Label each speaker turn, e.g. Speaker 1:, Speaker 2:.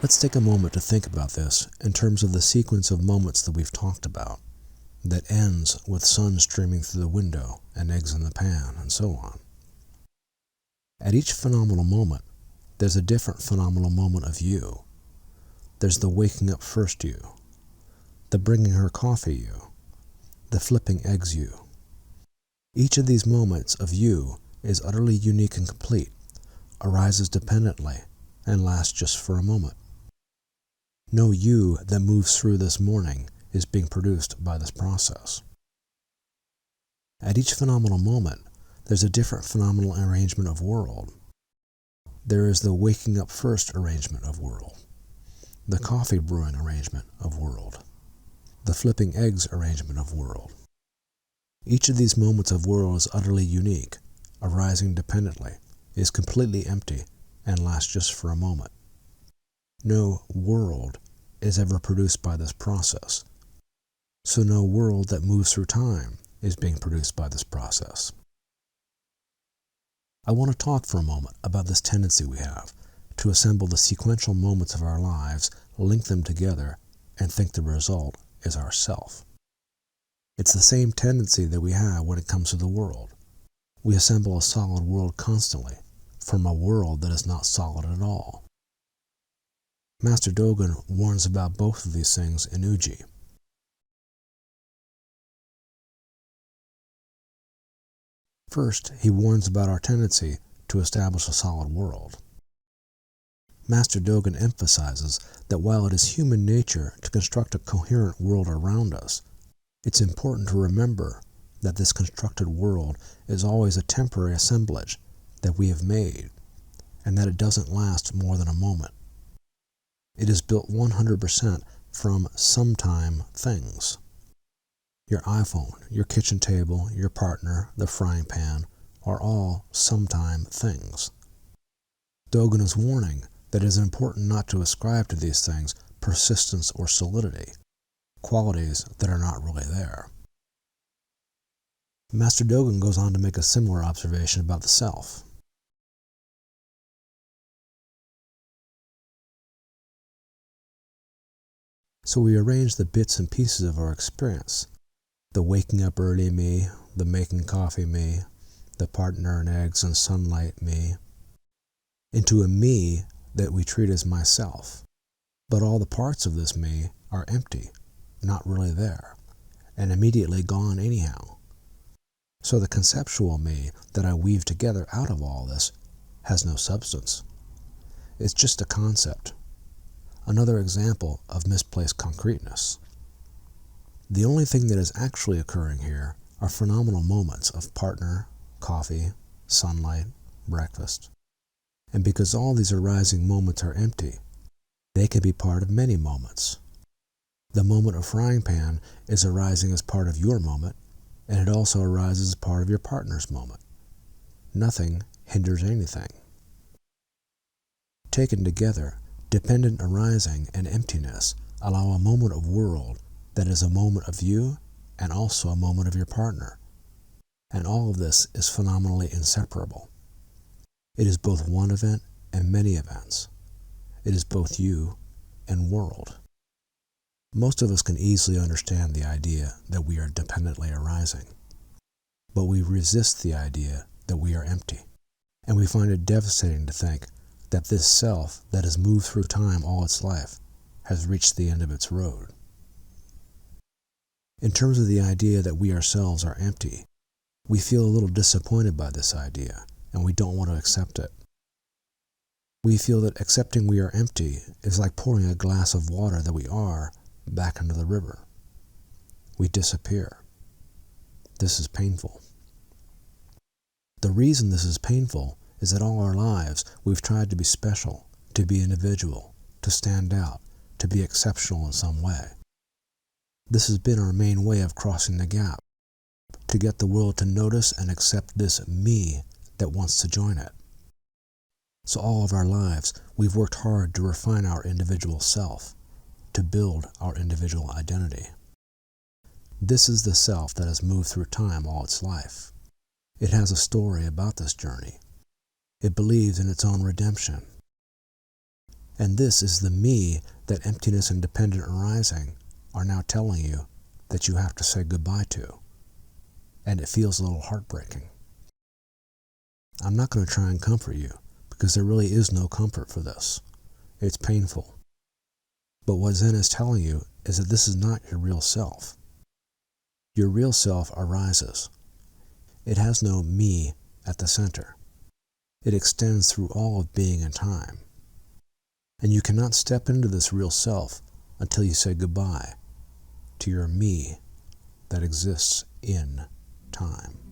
Speaker 1: Let's take a moment to think about this in terms of the sequence of moments that we've talked about, that ends with sun streaming through the window and eggs in the pan and so on. At each phenomenal moment, there's a different phenomenal moment of you. There's the waking up first you, the bringing her coffee you, the flipping eggs you. Each of these moments of you is utterly unique and complete, arises dependently, and lasts just for a moment. No you that moves through this morning is being produced by this process. At each phenomenal moment, there's a different phenomenal arrangement of world. There is the waking up first arrangement of world, the coffee brewing arrangement of world, the flipping eggs arrangement of world. Each of these moments of world is utterly unique, arising dependently, is completely empty, and lasts just for a moment. No world is ever produced by this process, so no world that moves through time is being produced by this process. I want to talk for a moment about this tendency we have to assemble the sequential moments of our lives, link them together, and think the result is ourself. It's the same tendency that we have when it comes to the world. We assemble a solid world constantly from a world that is not solid at all. Master Dogen warns about both of these things in Uji. First, he warns about our tendency to establish a solid world. Master Dogen emphasizes that while it is human nature to construct a coherent world around us, it's important to remember that this constructed world is always a temporary assemblage that we have made, and that it doesn't last more than a moment. It is built 100% from sometime things. Your iPhone, your kitchen table, your partner, the frying pan are all sometime things. Dogen is warning that it is important not to ascribe to these things persistence or solidity, qualities that are not really there. Master Dogen goes on to make a similar observation about the self. So we arrange the bits and pieces of our experience, the waking up early me, the making coffee me, the partner and eggs and sunlight me, into a me that we treat as myself. But all the parts of this me are empty, not really there, and immediately gone anyhow. So the conceptual me that I weave together out of all this has no substance. It's just a concept. Another example of misplaced concreteness. The only thing that is actually occurring here are phenomenal moments of partner, coffee, sunlight, breakfast. And because all these arising moments are empty, they can be part of many moments. The moment of frying pan is arising as part of your moment, and it also arises as part of your partner's moment. Nothing hinders anything. Taken together, dependent arising and emptiness allow a moment of world that is a moment of you and also a moment of your partner. And all of this is phenomenally inseparable. It is both one event and many events. It is both you and world. Most of us can easily understand the idea that we are dependently arising, but we resist the idea that we are empty, and we find it devastating to think that this self that has moved through time all its life has reached the end of its road. In terms of the idea that we ourselves are empty, we feel a little disappointed by this idea, and we don't want to accept it. We feel that accepting we are empty is like pouring a glass of water that we are back into the river. We disappear. This is painful. The reason this is painful is that all our lives we've tried to be special, to be individual, to stand out, to be exceptional in some way. This has been our main way of crossing the gap, to get the world to notice and accept this me that wants to join it. So all of our lives, we've worked hard to refine our individual self, to build our individual identity. This is the self that has moved through time all its life. It has a story about this journey. It believes in its own redemption. And this is the me that emptiness and dependent arising are now telling you that you have to say goodbye to. And it feels a little heartbreaking. I'm not going to try and comfort you, because there really is no comfort for this. It's painful. But what Zen is telling you is that this is not your real self. Your real self arises. It has no me at the center. It extends through all of being and time. And you cannot step into this real self until you say goodbye to your me that exists in time.